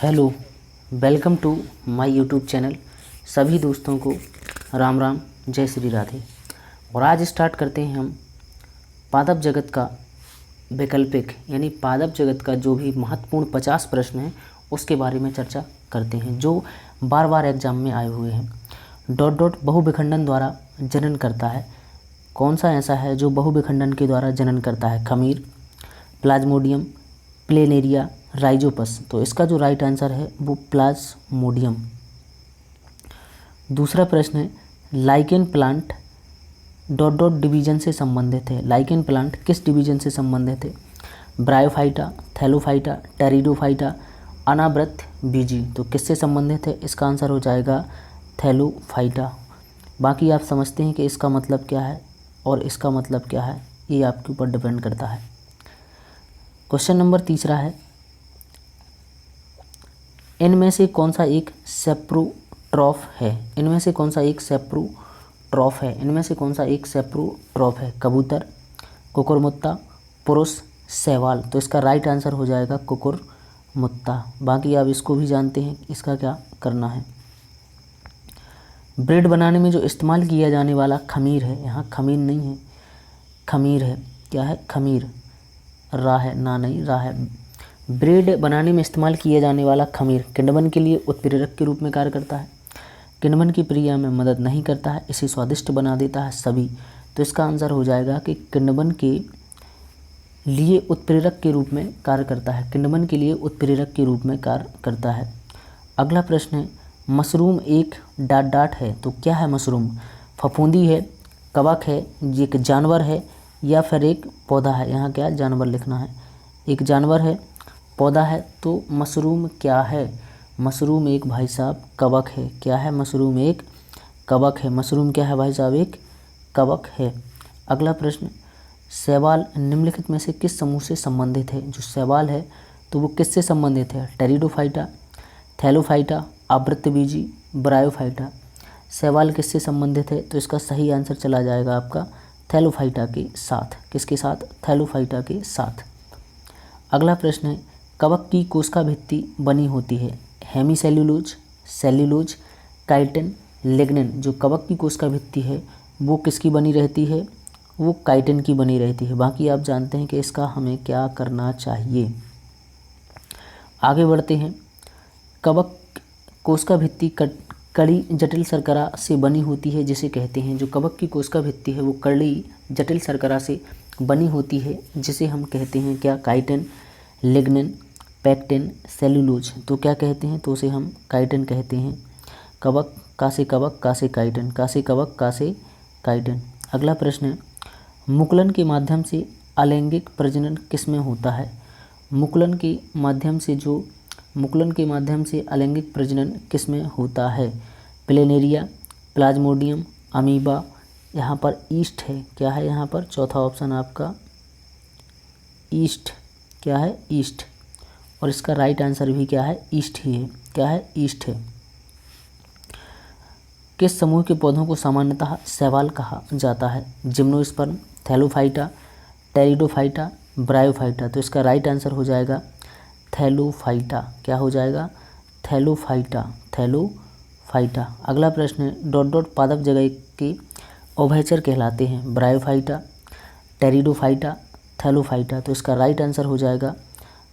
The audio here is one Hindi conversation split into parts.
Hello, welcome to my YouTube channel. सभी दोस्तों को राम राम, जय श्री राधे। और आज स्टार्ट करते हैं हम पादप जगत का वैकल्पिक यानी पादप जगत का जो भी महत्वपूर्ण 50 प्रश्न हैं उसके बारे में चर्चा करते हैं, जो बार बार एग्जाम में आए हुए हैं। डॉट डॉट बहुविखंडन द्वारा जनन करता है। कौन सा ऐसा है जो बहुविखंडन के द्वारा जनन करता है? खमीर, प्लाज्मोडियम, प्लेनेरिया, राइजोपस। तो इसका जो राइट आंसर है वो प्लाज्मोडियम। दूसरा प्रश्न है, lichen plant dot dot division से संबंधित है। लाइकेन प्लांट किस डिवीजन से संबंधित है? ब्रायोफाइटा, थैलोफाइटा, टेरिडोफाइटा, अनावृत बीजी। तो किससे संबंधित है? इसका आंसर हो जाएगा थैलोफाइटा। बाकी आप समझते हैं कि इसका मतलब क्या है और इसका मतलब क्या है, ये आपके ऊपर डिपेंड करता है। क्वेश्चन नंबर तीसरा है, इनमें से कौन सा एक सेप्रोट्रॉफ है? इनमें से कौन सा एक सेप्रोट्रॉफ है? इनमें से कौन सा एक सेप्रोट्रॉफ है? कबूतर, कुकुरमुत्ता, पुरुष, शैवाल। तो इसका राइट आंसर हो जाएगा कुकुरमुत्ता। बाकी आप इसको भी जानते हैं इसका क्या करना है। ब्रेड बनाने में जो इस्तेमाल किया जाने वाला खमीर है, यहाँ खमीर नहीं है, खमीर है। क्या है? खमीर। रा है, ना नहीं, रा है। ब्रेड बनाने में इस्तेमाल किया जाने वाला खमीर किण्वन के लिए उत्प्रेरक के रूप में कार्य करता है, किण्वन की क्रिया में मदद नहीं करता है, इसे स्वादिष्ट बना देता है सभी। तो इसका आंसर हो जाएगा कि किण्वन के लिए उत्प्रेरक के रूप में कार्य करता है, किण्वन के लिए उत्प्रेरक के रूप में कार्य करता है। अगला प्रश्न है, मशरूम एक डाट डाट है। तो क्या है मशरूम? फफूंदी है, कवक है, ये एक जानवर है या फिर एक पौधा है? यहाँ क्या जानवर लिखना है, एक जानवर है, पौधा है। तो मशरूम क्या है? मशरूम एक भाई साहब कवक है। क्या है? मशरूम एक कवक है। मशरूम क्या है भाई साहब? एक कवक है। अगला प्रश्न, शैवाल निम्नलिखित में से किस समूह से संबंधित है? जो शैवाल है तो वो किससे संबंधित है? टेरिडोफाइटा, थैलोफाइटा, आवृतबीजी, ब्रायोफाइटा। शैवाल किससे संबंधित है? तो इसका सही आंसर चला जाएगा आपका थैलोफाइटा के साथ। किसके साथ? थैलोफाइटा के साथ। अगला प्रश्न है, कवक की कोशिका भित्ति बनी होती है हेमीसेल्यूलोज, सेल्यूलोज, काइटिन, लिग्निन। जो कवक की कोशिका भित्ति है वो किसकी बनी रहती है? वो काइटिन की बनी रहती है। बाकी आप जानते हैं कि इसका हमें क्या करना चाहिए। आगे बढ़ते हैं, कवक कोशिका भित्ति कड़ी जटिल शर्करा से बनी होती है जिसे कहते हैं, जो कवक की कोशिका भित्ति है वो कड़ी जटिल शर्करा से बनी होती है जिसे हम कहते हैं क्या? Chitin, lignin, pectin, cellulose. तो क्या कहते हैं? तो उसे हम काइटिन कहते हैं। कवक का से कवक, का से काइटिन, का से कवक, का से काइटिन। अगला प्रश्न है, मुकुलन के माध्यम से अलैंगिक प्रजनन किसमें होता है? मुकुलन के माध्यम से अलैंगिक प्रजनन किसमें होता है? प्लेनेरिया, प्लाज्मोडियम, अमीबा, यहाँ पर ईस्ट है। क्या है यहाँ पर? चौथा ऑप्शन आपका ईस्ट। क्या है? ईस्ट। और इसका राइट आंसर भी क्या है? ईस्ट ही है। क्या है? ईस्ट है। किस समूह के पौधों को सामान्यतः शैवाल कहा जाता है? Gymnosperm, Thallophyta, pteridophyta, bryophyta. तो इसका राइट आंसर हो जाएगा थैलोफाइटा। क्या हो जाएगा? Thallophyta, Thallophyta. अगला प्रश्न है, डॉट डॉट पादप जगह के उभयचर कहलाते हैं ब्रायोफाइटा, टेरिडोफाइटा, थैलोफाइटा। तो इसका राइट आंसर हो जाएगा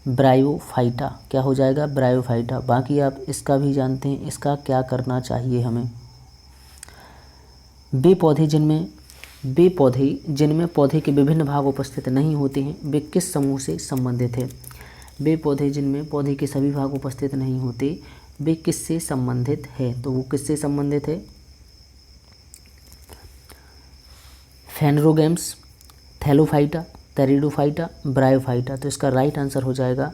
ब्रायोफाइटा। क्या हो जाएगा? ब्रायोफाइटा। बाकी आप इसका भी जानते हैं इसका क्या करना चाहिए हमें। वे पौधे जिनमें पौधे के विभिन्न भाग उपस्थित नहीं होते हैं वे किस समूह से संबंधित है? वे पौधे जिनमें पौधे के सभी भाग उपस्थित नहीं होते वे किससे संबंधित है? तो वो किससे संबंधित है? Phanerogams, Thallophyta, pteridophyta, bryophyta. तो इसका राइट आंसर हो जाएगा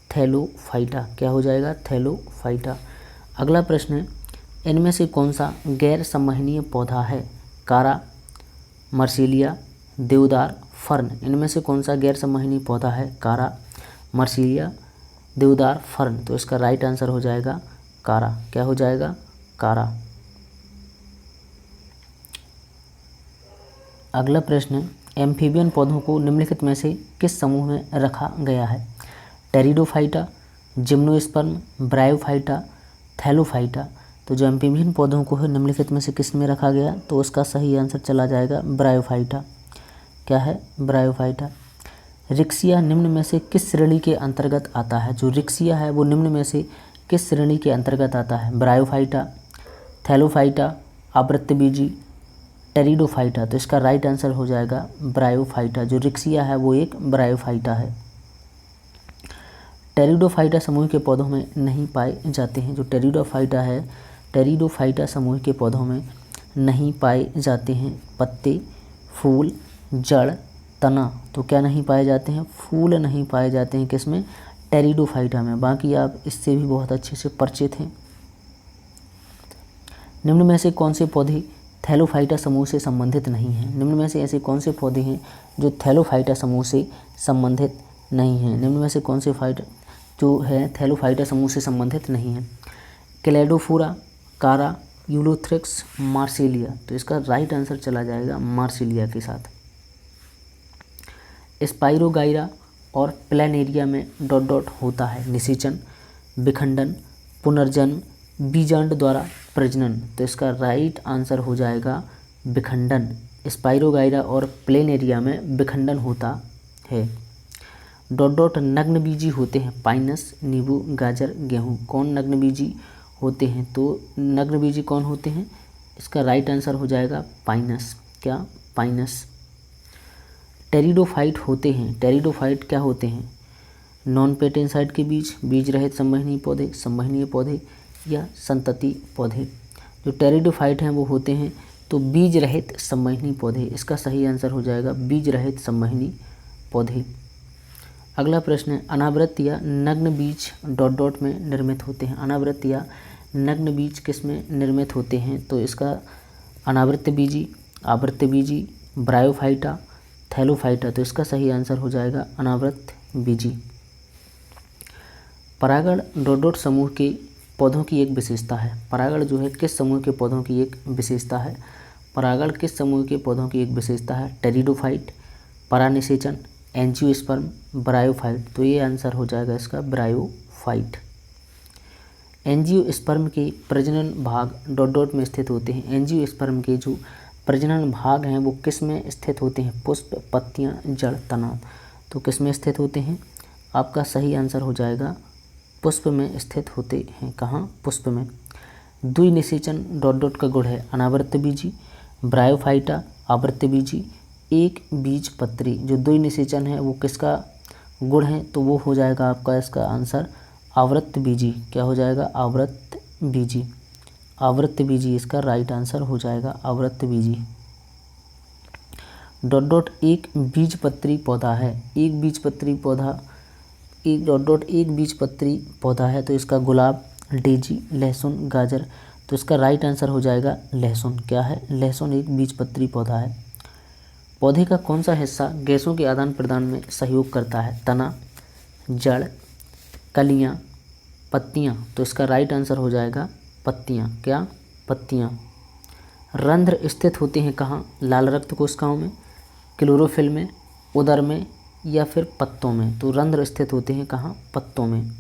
थैलोफाइटा। क्या हो जाएगा? थैलोफाइटा। अगला प्रश्न है, इनमें से कौन सा गैर संवहनीय पौधा है? कारा, मर्सिलिया, देवदार, फर्न। इनमें से कौन सा गैर संवहनीय पौधा है? कारा, मर्सिलिया, देवदार, फर्न। तो इसका राइट आंसर हो जाएगा कारा। क्या हो जाएगा? कारा। अगला प्रश्न है, एम्फीबियन पौधों को निम्नलिखित में से किस समूह में रखा गया है? Pteridophyta, gymnosperm, bryophyta, Thallophyta. तो जो एम्फीबियन पौधों को है निम्नलिखित में से किस में रखा गया, तो उसका सही आंसर चला जाएगा ब्रायोफाइटा। क्या है, ब्रायोफाइटा। रिक्सिया निम्न में से किस श्रेणी के अंतर्गत आता है, जो रिक्सिया है वो निम्न में से किस श्रेणी के अंतर्गत आता है, ब्रायोफाइटा, थैलोफाइटा, आवृत्तबीजी, टेरिडोफाइटा। तो इसका राइट आंसर हो जाएगा ब्रायोफाइटा। जो रिक्सिया है वो एक ब्रायोफाइटा है। टेरिडोफाइटा समूह के पौधों में नहीं पाए जाते हैं। जो टेरिडोफाइटा है, टेरिडोफाइटा समूह के पौधों में नहीं पाए जाते हैं पत्ते, फूल, जड़, तना। तो क्या नहीं पाए जाते हैं, फूल नहीं पाए जाते हैं किसमें, टेरिडोफाइटा में। बाकी आप इससे भी बहुत अच्छे से परिचित हैं। निम्न में से कौन से पौधे थैलोफाइटा समूह से संबंधित नहीं हैं। निम्न में से ऐसे कौन से पौधे हैं जो थैलोफाइटा समूह से संबंधित नहीं हैं। निम्न में से कौन से फाइटा जो है थैलोफाइटा समूह से संबंधित नहीं है, क्लेडोफोरा, कारा, यूलोथ्रिक्स, मार्सिलिया। तो इसका राइट आंसर चला जाएगा मार्सिलिया के साथ। स्पाइरोगाइरा और प्लेनेरिया में डॉट डॉट होता है, निषेचन, विखंडन, पुनर्जन्म, बीजांड द्वारा प्रजनन। तो इसका राइट आंसर हो जाएगा विखंडन। स्पाइरोगाइरा और प्लेनेरिया में विखंडन होता है। डॉट डॉट नग्नबीजी होते हैं, पाइनस, नींबू, गाजर, गेहूँ। कौन नग्नबीजी होते हैं, तो नग्नबीजी कौन होते हैं, इसका राइट आंसर हो जाएगा पाइनस। क्या, पाइनस। टेरिडोफाइट होते हैं, टेरिडोफाइट क्या होते हैं, नॉन पेटेंसाइट के बीज रहित संवहनीय पौधे या संतति पौधे। जो टेरिडोफाइट हैं वो होते हैं तो बीज रहित संवहनीय पौधे। इसका सही आंसर हो जाएगा बीज रहित संवहनीय पौधे। अगला प्रश्न है, अनावृत या नग्न बीज डॉट डॉट में निर्मित होते हैं। अनावृत या नग्न बीज किस में निर्मित होते हैं, तो इसका अनावृत बीजी, आवृत बीजी, ब्रायोफाइटा, थैलोफाइटा। तो इसका सही आंसर हो जाएगा अनावृत बीजी। परागण डॉट डॉट समूह के पौधों की एक विशेषता है। परागण जो है किस समूह के पौधों की एक विशेषता है, परागण किस समूह के पौधों की एक विशेषता है, टेरिडोफाइट, परानिषेचन, एंजियोस्पर्म, ब्रायोफाइट। तो ये आंसर हो जाएगा इसका ब्रायोफाइट। एंजियोस्पर्म के प्रजनन भाग डॉट डॉट में स्थित होते हैं। एंजियोस्पर्म के जो प्रजनन भाग हैं वो किस में स्थित होते हैं, पुष्प, पत्तियां, जड़, तना। तो किस में स्थित होते हैं, आपका सही आंसर हो जाएगा पुष्प में स्थित होते हैं। कहाँ, पुष्प में। द्विनिषेचन डॉट डॉट का गुण है, अनावृत बीजी, ब्रायोफाइटा, आवृत बीजी, एक बीज पत्री। जो द्विनिषेचन है वो किसका गुण है, तो वो हो जाएगा आपका इसका आंसर आवृत बीजी। क्या हो जाएगा, आवृत बीजी। आवृत बीजी इसका राइट आंसर हो जाएगा आवृत बीजी। डॉट डॉट एक बीजपत्री पौधा है, एक बीजपत्री पौधा, एक डॉट डॉट एक बीजपत्री पौधा है, तो इसका गुलाब, डेजी, लहसुन, गाजर। तो इसका राइट आंसर हो जाएगा लहसुन। क्या है, लहसुन एक बीजपत्री पौधा है। पौधे का कौन सा हिस्सा गैसों के आदान प्रदान में सहयोग करता है, तना, जड़, कलियां, पत्तियां। तो इसका राइट आंसर हो जाएगा पत्तियां। क्या, पत्तियां। रंध्र स्थित होते हैं कहाँ, लाल रक्त कोशिकाओं में, क्लोरोफिल में, उदर में या फिर पत्तों में। तो रंध्र स्थित होते हैं कहाँ, पत्तों में।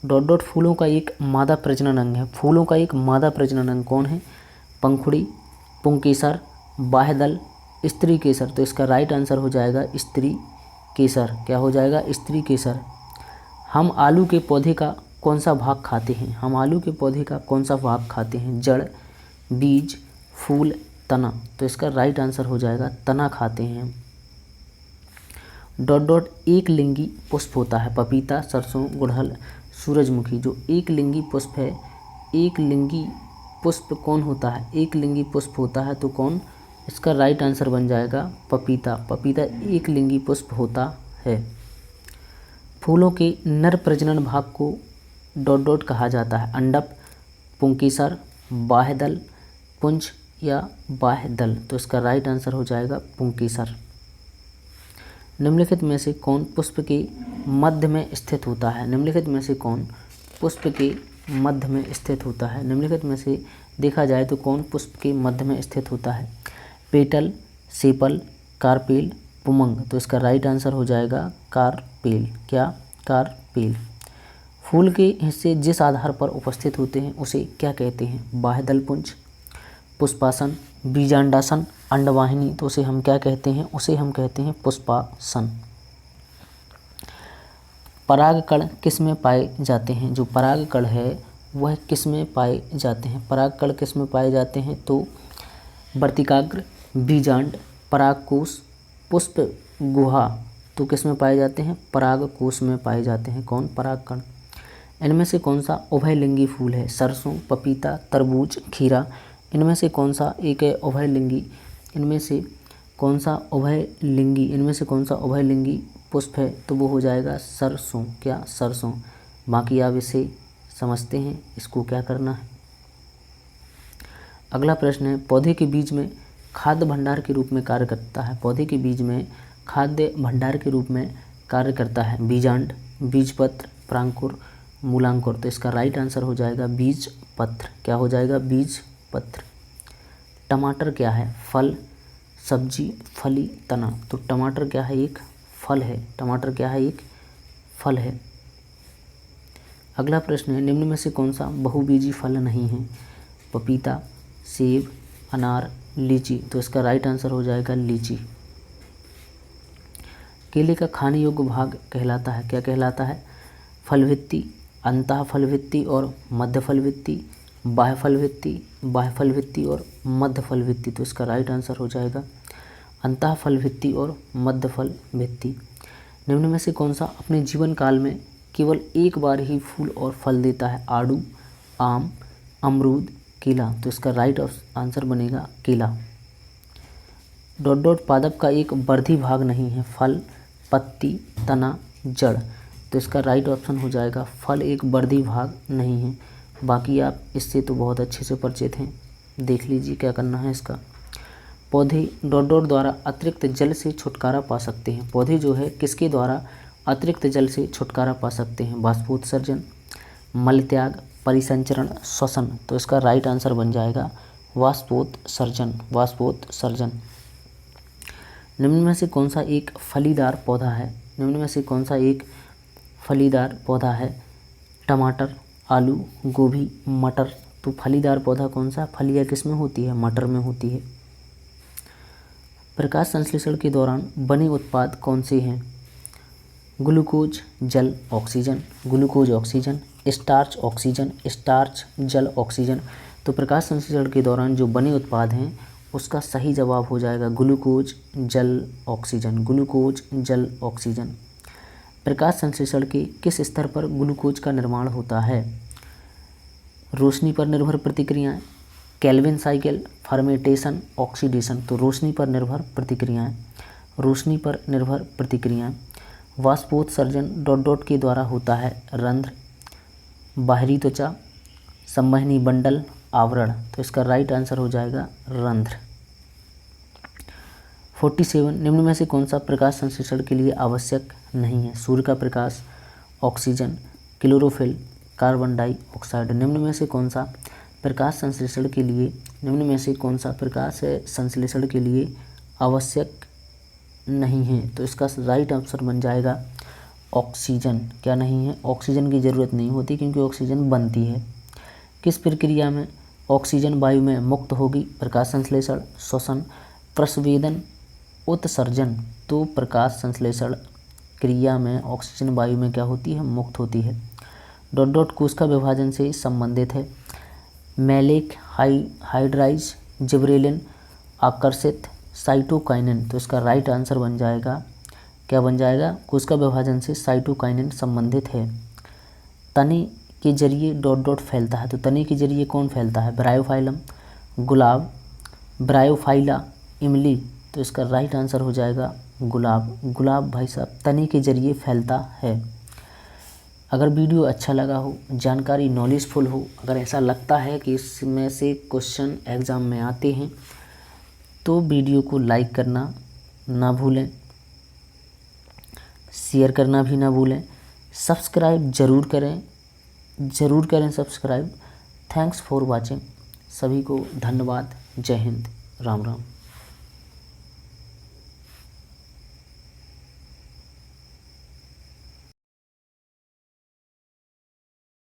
डॉट डॉट फूलों का एक मादा प्रजनन अंग है। फूलों का एक मादा प्रजनन अंग कौन है, पंखुड़ी, पुंकेसर, बाह्यदल, स्त्री केसर। तो इसका राइट आंसर हो जाएगा स्त्री केसर। क्या हो जाएगा, स्त्री केसर। हम आलू के पौधे का कौन सा भाग खाते हैं, हम आलू के पौधे का कौन सा भाग खाते हैं, जड़, बीज, फूल, तना। तो इसका राइट आंसर हो जाएगा तना खाते हैं। डॉट डॉट एक लिंगी पुष्प होता है, पपीता, सरसों, गुड़हल, सूरजमुखी। जो एक लिंगी पुष्प है, एक लिंगी पुष्प कौन होता है, एक लिंगी पुष्प होता है तो कौन, इसका राइट आंसर बन जाएगा पपीता। पपीता एक लिंगी पुष्प होता है। फूलों के नर प्रजनन भाग को डॉट डॉट कहा जाता है, अंडप, पुंकेसर, बाह्यदल, पुंज या बाह्यदल। तो इसका राइट आंसर हो जाएगा पुंकेसर। निम्नलिखित में से कौन पुष्प के मध्य में स्थित होता है, निम्नलिखित में से कौन पुष्प के मध्य में स्थित होता है, निम्नलिखित में से देखा जाए तो कौन पुष्प के मध्य में स्थित होता है, पेटल, सेपल, कार्पेल, पुमंग। तो इसका राइट आंसर हो जाएगा कार्पेल। क्या, कार्पेल। फूल के हिस्से जिस आधार पर उपस्थित होते हैं उसे क्या कहते हैं? बाह्यदलपुंज, पुष्पासन, बीजांडासन, अंडवाहिनी। तो उसे हम क्या कहते हैं? उसे हम कहते हैं पुष्पासन। परागकण किस में पाए जाते हैं? जो परागकण है वह किस में पाए जाते हैं? परागकण किस में पाए जाते हैं? तो वर्तिकाग्र, बीजांड, परागकोश, पुष्प गुहा। तो किस में पाए जाते हैं? परागकोश में पाए जाते हैं। कौन? परागकण। इनमें से कौन सा उभयलिंगी फूल है? सरसों, पपीता, तरबूज, खीरा। इनमें से कौन सा एक है उभयलिंगी? इनमें से कौन सा उभयलिंगी? इनमें से कौन सा उभयलिंगी पुष्प है? तो वो हो जाएगा सरसों। क्या? सरसों। बाकी आप इसे समझते हैं, इसको क्या करना है। अगला प्रश्न है, पौधे के बीज में खाद्य भंडार के रूप में कार्य करता है। पौधे के बीज में खाद्य भंडार के रूप में कार्य करता है बीजांड, बीजपत्र, परांकुर, मूलांकुर। तो इसका राइट आंसर हो जाएगा बीजपत्र। क्या हो जाएगा? बीजपत्र। टमाटर क्या है? फल, सब्जी, फली, तना। तो टमाटर क्या है? एक फल है। टमाटर क्या है? एक फल है। अगला प्रश्न है, निम्न में से कौन सा बहुबीजी फल नहीं है? पपीता, सेब, अनार, लीची। तो इसका राइट आंसर हो जाएगा लीची। केले का खाने योग्य भाग कहलाता है, क्या कहलाता है? फलभित्ति, अंतः फलभित्ति और मध्य फलभित्ति, बाह्य फलभित्ति, बाह्य फलभित्ति और मध्य फलभित्ति। तो इसका राइट आंसर हो जाएगा अंतः फलभित्ति और मध्य फलभित्ति। निम्न में से कौन सा अपने जीवन काल में केवल एक बार ही फूल और फल देता है? आड़ू, आम, अमरूद, केला। तो इसका राइट आंसर बनेगा केला। डॉट डॉट पादप का एक वर्धी भाग नहीं है? फल, पत्ती, तना, जड़। तो इसका राइट ऑप्शन हो जाएगा फल एक वर्धी भाग नहीं है। बाकी आप इससे तो बहुत अच्छे से परिचित हैं, देख लीजिए क्या करना है इसका। पौधे डॉट डॉट द्वारा अतिरिक्त जल से छुटकारा पा सकते हैं। पौधे जो है किसके द्वारा अतिरिक्त जल से छुटकारा पा सकते हैं? बाष्पोत्सर्जन, मलत्याग, परिसंचरण, श्वसन। तो इसका राइट आंसर बन जाएगा वाष्पोत्सर्जन। वाष्पोत्सर्जन। निम्न में से कौन सा एक फलीदार पौधा है? निम्न में से कौन सा एक फलीदार पौधा है? टमाटर, आलू, गोभी, मटर। तो फलीदार पौधा कौन सा? फलियाँ किस में होती है? मटर में होती है। प्रकाश संश्लेषण के दौरान बने उत्पाद कौन से हैं? ग्लूकोज, जल, oxygen, glucose, oxygen, starch, oxygen, starch, जल, ऑक्सीजन। तो प्रकाश संश्लेषण के दौरान जो बने उत्पाद हैं उसका सही जवाब हो जाएगा ग्लूकोज, जल, ऑक्सीजन। ग्लूकोज, जल, ऑक्सीजन। प्रकाश संश्लेषण के किस स्तर पर ग्लूकोज का निर्माण होता है? रोशनी पर निर्भर प्रतिक्रियाएं, केल्विन साइकिल, फर्मेंटेशन, ऑक्सीडेशन। तो रोशनी पर निर्भर प्रतिक्रियाएं, रोशनी पर निर्भर प्रतिक्रियाएं। वाष्पोत्सर्जन डॉट डॉट के द्वारा होता है? रंध्र, बाहरी त्वचा, संवहनी बंडल, आवरण। तो इसका राइट आंसर हो जाएगा रंध्र। 47 निम्न में से कौन सा प्रकाश संश्लेषण के लिए आवश्यक नहीं है? सूर्य का प्रकाश, ऑक्सीजन, क्लोरोफिल, कार्बन डाइऑक्साइड। निम्न में से कौन सा प्रकाश संश्लेषण के लिए निम्न में से कौन सा प्रकाश संश्लेषण के लिए आवश्यक नहीं है? तो इसका राइट आंसर बन जाएगा ऑक्सीजन। क्या नहीं है? ऑक्सीजन की ज़रूरत नहीं होती क्योंकि ऑक्सीजन बनती है। किस प्रक्रिया में ऑक्सीजन वायु में मुक्त होगी? प्रकाश संश्लेषण, श्वसन, प्रस्वेदन, उत्सर्जन। तो प्रकाश संश्लेषण क्रिया में ऑक्सीजन वायु में क्या होती है? मुक्त होती है। डॉट डॉट कोशिका विभाजन से संबंधित है? मैलेक, हाइड्राइज, जिब्रेलिन, आकर्षित, साइटोकाइनिन। तो इसका राइट आंसर बन जाएगा, क्या बन जाएगा? कोशिका विभाजन से साइटोकाइनिन संबंधित है। तने के जरिए डॉट डॉट फैलता है। तो तने के जरिए कौन फैलता है? ब्रायोफाइलम, गुलाब, ब्रायोफाइला, इमली। तो इसका राइट आंसर हो जाएगा गुलाब। गुलाब भाई साहब तने के जरिए फैलता है। अगर वीडियो अच्छा लगा हो, जानकारी नॉलेजफुल हो, अगर ऐसा लगता है कि इसमें से क्वेश्चन एग्ज़ाम में आते हैं तो वीडियो को लाइक करना ना भूलें, शेयर करना भी ना भूलें, सब्सक्राइब ज़रूर करें सब्सक्राइब। Thanks for watching. सभी को धन्यवाद। जय हिंद, राम राम।